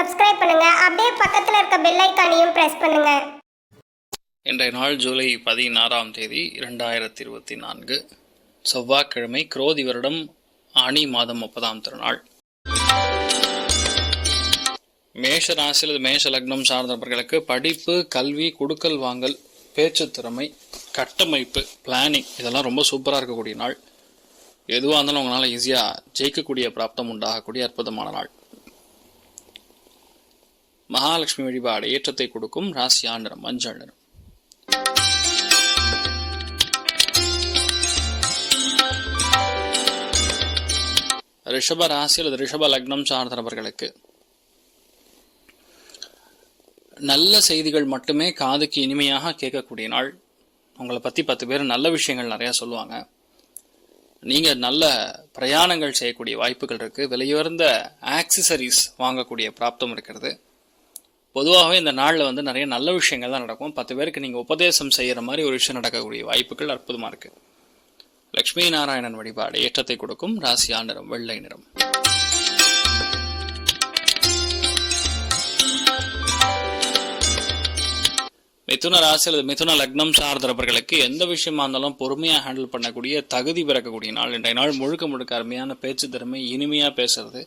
Subscribe பண்ணுங்க. அப்படியே பக்கத்துல இருக்க பெல் ஐகானையும் பிரஸ் பண்ணுங்க. இன்றைய நாள் ஜூலை 16ஆம் தேதி 2024 செவ்வாய்க்கிழமை, குரோதி வருடம் ஆனி மாதம் 30ஆம் திருநாள். மேஷ ராசி அல்லது மேஷ லக்னம் சார்ந்தவர்களுக்கு படிப்பு, கல்வி, குடுக்கல் வாங்கல், பேச்சு திறமை, கட்டமைப்பு, பிளானிங் இதெல்லாம் ரொம்ப சூப்பராக இருக்கக்கூடிய நாள். எதுவாக இருந்தாலும் உங்களால் ஈஸியாக ஜெயிக்கக்கூடிய பிராப்தம் உண்டாகக்கூடிய அற்புதமான நாள். மகாலட்சுமி வழிபாடு ஏற்றத்தை கொடுக்கும். ராசி ஆண்டனம் மஞ்சள் நிறம். ரிஷப ராசி அல்லது ரிஷப லக்னம் சார்ந்தவர்களுக்கு நல்ல செய்திகள் மட்டுமே காதுக்கு இனிமையாக கேட்கக்கூடிய நாள். உங்களை பற்றி 10 பேர் நல்ல விஷயங்கள் நிறையா சொல்லுவாங்க. நீங்கள் நல்ல பிரயாணங்கள் செய்யக்கூடிய வாய்ப்புகள் இருக்குது. விலையுயர்ந்த ஆக்சசரிஸ் வாங்கக்கூடிய பிராப்தம் இருக்கிறது. பொதுவாகவே இந்த நாளில் நிறைய நல்ல விஷயங்கள் தான் நடக்கும். 10 பேருக்கு நீங்கள் உபதேசம் செய்கிற மாதிரி ஒரு விஷயம் நடக்கக்கூடிய வாய்ப்புகள் அற்புதமாக இருக்குது. லட்சுமி நாராயணன் வழிபாடு ஏற்றத்தை கொடுக்கும். ராசி நிறம் வெள்ளை நிறம். மிதுன ராசி அல்லது மிதுன லக்னம் சார்ந்தவர்களுக்கு எந்த விஷயமா இருந்தாலும் பொறுமையாக ஹேண்டில் பண்ணக்கூடிய தகுதி பிறக்கக்கூடிய நாள். இன்றைய நாள் முழுக்க அருமையான பேச்சு திறமை, இனிமையாக பேசுறது,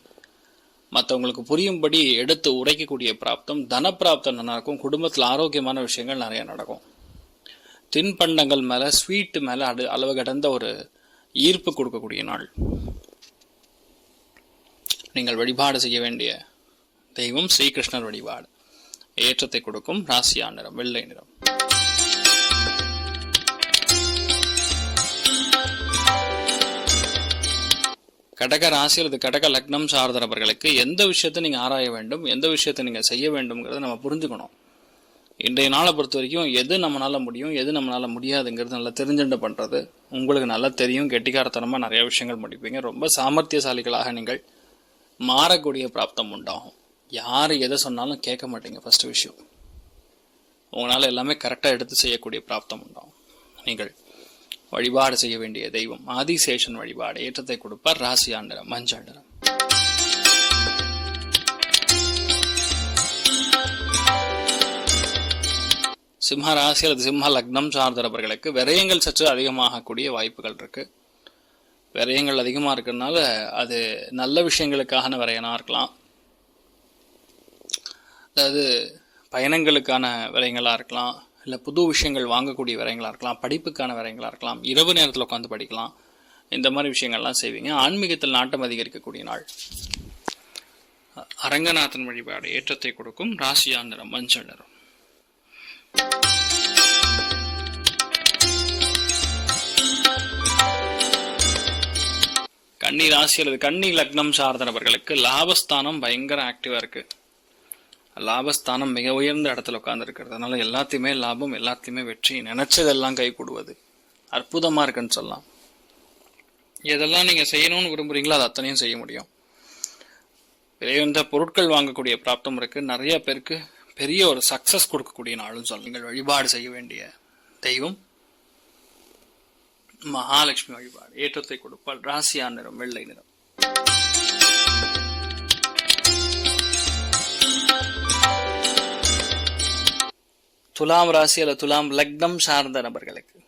மற்றவங்களுக்கு புரியும்படி எடுத்து உரைக்கக்கூடிய பிராப்தம், தன பிராப்தம் நல்லா இருக்கும். குடும்பத்தில் ஆரோக்கியமான விஷயங்கள் நிறைய நடக்கும். தின்பண்டங்கள் மேலே, ஸ்வீட்டு மேலே அளவு கடந்த ஒரு ஈர்ப்பு கொடுக்கக்கூடிய நாள். நீங்கள் வழிபாடு செய்ய வேண்டிய தெய்வம் ஸ்ரீகிருஷ்ணர் வழிபாடு ஏற்றத்தை கொடுக்கும். ராசியா நிறம் வெள்ளை நிறம். கடக ராசி அல்லது கடக லக்னம் சார்ந்தவர்களுக்கு எந்த விஷயத்தை நீங்கள் ஆராய வேண்டும், எந்த விஷயத்தை நீங்கள் செய்ய வேண்டும்ங்கிறத நம்ம புரிஞ்சுக்கணும். இன்றைய நாளை பொறுத்த வரைக்கும் எது நம்மளால முடியும், எது நம்மளால முடியாதுங்கிறது நல்லா தெரிஞ்சுட்டு பண்ணுறது உங்களுக்கு நல்லா தெரியும். கெட்டிக்காரத்தனமாக நிறைய விஷயங்கள் முடிப்பீங்க. ரொம்ப சாமர்த்தியசாலிகளாக நீங்கள் மாறக்கூடிய பிராப்தம் உண்டாகும். யார் எதை சொன்னாலும் கேட்க மாட்டீங்க. ஃபர்ஸ்ட் விஷயம், உங்களால் எல்லாமே கரெக்டாக எடுத்து செய்யக்கூடிய பிராப்தம் உண்டாகும். நீங்கள் வழிபாடு செய்ய வேண்டிய தெய்வம் ஆதிசேஷன் வழிபாடு ஏற்றத்தை கொடுப்பார். ராசியா நிறம் மஞ்சள் நிறம். சிம்ம ராசி அல்லது சிம்ம லக்னம் சார்ந்தவர்களுக்கு விரயங்கள் சற்று அதிகமாகக்கூடிய வாய்ப்புகள் இருக்கு. விரயங்கள் அதிகமாக இருக்கிறதுனால அது நல்ல விஷயங்களுக்கான விரயனாக இருக்கலாம். அதாவது பயணங்களுக்கான விரயங்களாக இருக்கலாம், இல்லை புது விஷயங்கள் வாங்கக்கூடிய விரயங்களாக இருக்கலாம், படிப்புக்கான விரயங்களாக இருக்கலாம், இரவு நேரத்தில் உட்காந்து படிக்கலாம். இந்த மாதிரி விஷயங்கள்லாம் செய்வீங்க. ஆன்மீகத்தில் நாட்டம் அதிகரிக்கக்கூடிய நாள். அரங்கநாதன் வழிபாடு ஏற்றத்தை கொடுக்கும். ராசியா நிறம் மஞ்சள் நிறம். கன்னி ராசி அல்லது கன்னி லக்னம் சார்ந்தவர்களுக்கு லாபஸ்தானம் பயங்கர ஆக்டிவா இருக்கு. லாபஸ்தானம் மிக உயர்ந்த இடத்துல உட்கார்ந்து இருக்கிறதுனால எல்லாத்தையுமே லாபம், எல்லாத்தையுமே வெற்றி, நினைச்சதெல்லாம் கை கூடுவது அற்புதமா இருக்குன்னு சொல்லலாம். எதெல்லாம் நீங்க செய்யணும்னு விரும்புறீங்களோ அது அத்தனையும் செய்ய முடியும். விலையுயர்ந்த பொருட்கள் வாங்கக்கூடிய பிராப்தம் இருக்கு. நிறைய பேருக்கு பெரிய ஒரு சக்சஸ் கொடுக்கக்கூடிய நாளும் சொல்லலாம். நீங்கள் வழிபாடு செய்ய வேண்டிய தெய்வம் மகாலட்சுமி வழிபாடு ஏற்றத்தை கொடுப்பால். ராசியா நிறம் வெள்ளை நிறம். துலாம் ராசி அல்லது துலாம் லக்னம் சார்ந்த நபர்களுக்கு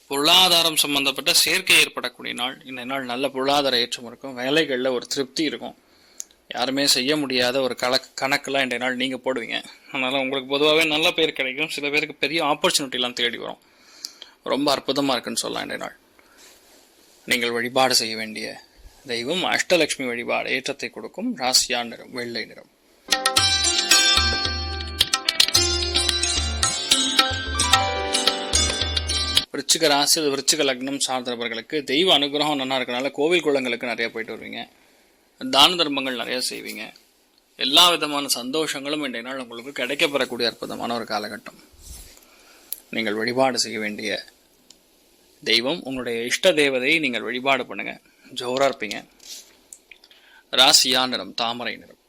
பொருளாதாரம் சம்பந்தப்பட்ட சேர்க்கை ஏற்படக்கூடிய நாள். இந்த நாள் நல்ல பொருளாதார ஏற்றம் இருக்கும். வேலைகளில் ஒரு திருப்தி இருக்கும். யாருமே செய்ய முடியாத ஒரு கணக்கெல்லாம் இன்றைய நாள் நீங்கள் போடுவீங்க. அதனால் உங்களுக்கு பொதுவாகவே நல்ல பேர் கிடைக்கும். சில பேருக்கு பெரிய ஆப்பர்ச்சுனிட்டிலாம் தேடி வரும். ரொம்ப அற்புதமாக இருக்குன்னு சொல்லலாம். இன்றைய நாள் நீங்கள் வழிபாடு செய்ய வேண்டிய தெய்வம் அஷ்டலட்சுமி வழிபாடு ஏற்றத்தை கொடுக்கும். ராசியா நிறம் வெள்ளை நிறம். விருச்சிக ராசி விருச்சிக லக்னம் சார்ந்தவர்களுக்கு தெய்வ அனுகிரகம் நல்லா இருக்கனால கோவில் குளங்களுக்கு நிறைய போயிட்டு வருவீங்க. தான தர்மங்கள் நிறைய செய்வீங்க. எல்லா விதமான சந்தோஷங்களும் இன்றைய நாள் உங்களுக்கு கிடைக்கப்பெறக்கூடிய அற்புதமான ஒரு காலகட்டம். நீங்கள் வழிபாடு செய்ய வேண்டிய தெய்வம் உங்களுடைய இஷ்ட தேவதையை நீங்கள் வழிபாடு பண்ணுங்க. ஜோரா இருப்பீங்க. ராசியா நிறம் தாமரை நிறம்.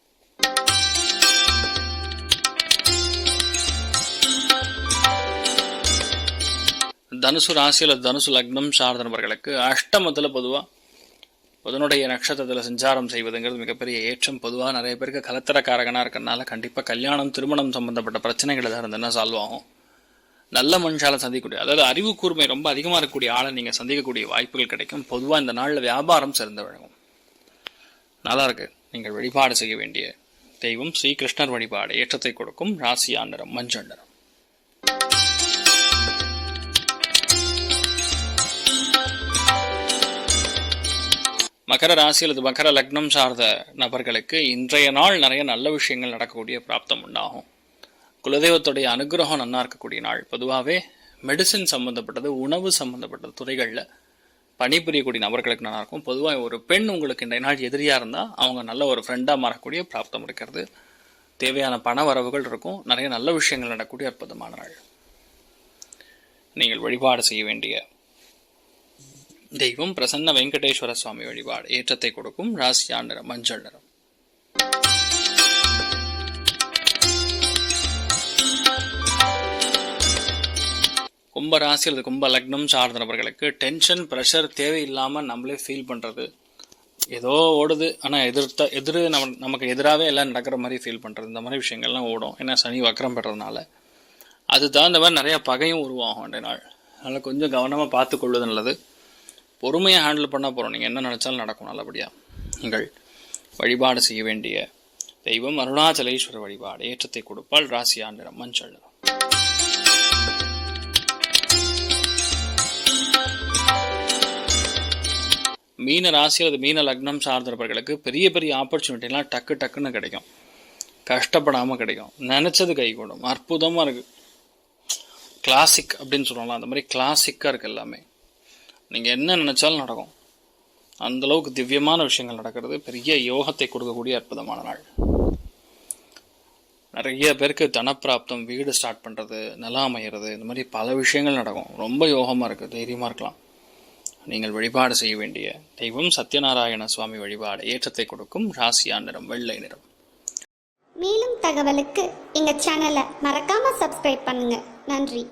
தனுசு ராசி அல்லது தனுசு லக்னம் சார்ந்த நபர்களுக்கு அஷ்டமத்தில் பொதுவாக புதனுடைய நட்சத்திரத்தில் சஞ்சாரம் செய்வதுங்கிறது மிகப்பெரிய ஏற்றம். பொதுவாக நிறைய பேருக்கு கலத்திரக்காரகனாக இருக்கிறதுனால கண்டிப்பாக கல்யாணம் திருமணம் சம்பந்தப்பட்ட பிரச்சனைகள் எதாவது இருந்ததுன்னா சால்வ் ஆகும். நல்ல மனுஷால சந்திக்கக்கூடிய, அதாவது அறிவு கூர்மை ரொம்ப அதிகமாக இருக்கக்கூடிய ஆளை நீங்கள் சந்திக்கக்கூடிய வாய்ப்புகள் கிடைக்கும். பொதுவாக இந்த நாளில் வியாபாரம் சிறந்து வழங்கும். நல்லா இருக்கு. நீங்கள் வழிபாடு செய்ய வேண்டிய தெய்வம் ஸ்ரீகிருஷ்ணர் வழிபாடு. ஏற்றத்தை கொடுக்கும். ராசியா நிறம் மஞ்சள் நிறம். மகர ராசி அல்லது மகர லக்னம் சார்ந்த நபர்களுக்கு இன்றைய நாள் நிறைய நல்ல விஷயங்கள் நடக்கக்கூடிய பிராப்தம் உண்டாகும். குலதெய்வத்துடைய அனுகிரகம் நன்னா இருக்கக்கூடிய நாள். பொதுவாகவே மெடிசின் சம்மந்தப்பட்டது, உணவு சம்மந்தப்பட்டது துறைகளில் பணிபுரியக்கூடிய நபர்களுக்கு நல்லா இருக்கும். பொதுவாக ஒரு பெண் உங்களுக்கு இன்றைய நாள் எதிரியாக இருந்தால் அவங்க நல்ல ஒரு ஃப்ரெண்டாக மாறக்கூடிய பிராப்தம் இருக்கிறது. தேவையான பண வரவுகள் இருக்கும். நிறைய நல்ல விஷயங்கள் நடக்கக்கூடிய அற்புதமான நாள். நீங்கள் வழிபாடு செய்ய வேண்டிய தெய்வம் பிரசன்ன வெங்கடேஸ்வர சுவாமி வழிபாடு. ஏற்றத்தை கொடுக்கும். ராசியா நிறம் மஞ்சள் நிறம். கும்ப ராசி அல்லது கும்ப லக்னம் சார்ந்த நபர்களுக்கு டென்ஷன் ப்ரெஷர் தேவையில்லாமல் நம்மளே ஃபீல் பண்ணுறது, ஏதோ ஓடுது ஆனால் நமக்கு எதிராகவே எல்லாம் நடக்கிற மாதிரி ஃபீல் பண்ணுறது, இந்த மாதிரி விஷயங்கள்லாம் ஓடும். ஏன்னா சனி வக்கரம் பெறதுனால அது தகுந்த மாதிரி நிறைய பகையும் உருவாகும் அன்றைய நாள். அதனால் கொஞ்சம் கவனமாக பார்த்து கொள்வது நல்லது. பொறுமையாக ஹேண்டில் பண்ண போகிறோம். நீங்கள் என்ன நினச்சாலும் நடக்கும் நல்லபடியாக. நீங்கள் வழிபாடு செய்ய வேண்டிய தெய்வம் அருணாச்சலேஸ்வரர் வழிபாடு. ஏற்றத்தை கொடுப்பால். ராசியா நிறம் மஞ்சள் நிறம். மீன ராசி அல்லது மீன லக்னம் சார்ந்தவர்களுக்கு பெரிய பெரிய ஆப்பர்ச்சுனிட்டிலாம் டக்குன்னு கிடைக்கும். கஷ்டப்படாமல் கிடைக்கும். நினச்சது கைகூடும். அற்புதமாக இருக்குது. கிளாசிக் அப்படின்னு சொல்லுவாங்களா, அந்த மாதிரி கிளாசிக்காக இருக்குது எல்லாமே. நீங்கள் என்ன நினச்சாலும் நடக்கும். அந்தளவுக்கு திவ்யமான விஷயங்கள் நடக்கிறது. பெரிய யோகத்தை கொடுக்கக்கூடிய அற்புதமான நாள். நிறைய பேருக்கு தனப்பிராப்தம், வீடு ஸ்டார்ட் பண்ணுறது, நிலம் அமைகிறது, இந்த மாதிரி பல விஷயங்கள் நடக்கும். ரொம்ப யோகமாக இருக்குது. தைரியமாக இருக்கலாம். நீங்கள் வழிபாடு செய்ய வேண்டிய தெய்வம் சத்யநாராயண சுவாமி வழிபாடு. ஏற்றத்தை கொடுக்கும். ராசியா நிறம் வெள்ளை நிறம். மேலும் தகவலுக்கு எங்கள் சேனலை மறக்காமல் சப்ஸ்கிரைப் பண்ணுங்கள். நன்றி.